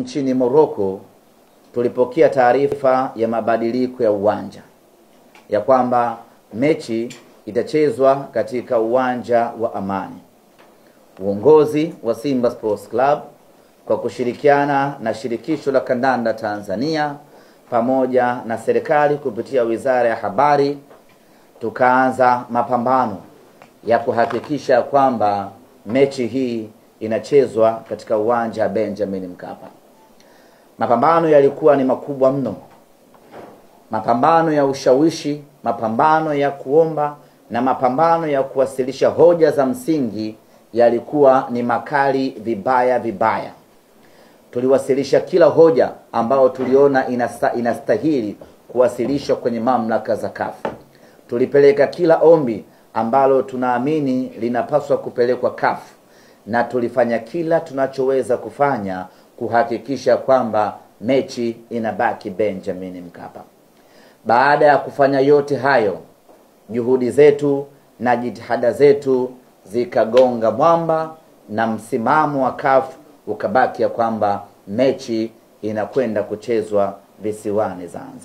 Nchini Morocco tulipokea taarifa ya mabadiliko ya uwanja ya kwamba mechi itachezwa katika uwanja wa Amani. Uongozi wa Simba Sports Club kwa kushirikiana na shirikisho la kandanda Tanzania pamoja na serikali kupitia Wizara ya Habari tukaanza mapambano ya kuhakikisha kwamba mechi hii inachezwa katika uwanja wa Benjamin Mkapa. Mapambano yalikuwa ni makubwa mno. Mapambano ya ushawishi, mapambano ya kuomba na mapambano ya kuwasilisha hoja za msingi yalikuwa ni makali vibaya. Tuliwasilisha kila hoja ambayo tuliona inastahili kuwasilishwa kwenye mamlaka za CAF. Tulipeleka kila ombi ambalo tunaamini linapaswa kupelekwa CAF, na tulifanya kila tunachoweza kufanya kuhakikisha kwamba mechi inabaki Benjamin Mkapa. Baada ya kufanya yote hayo, juhudi zetu na jitihada zetu zikagonga mwamba na msimamo wa CAF ukabaki ya kwamba mechi inakwenda kuchezwa visiwani Zanzibar.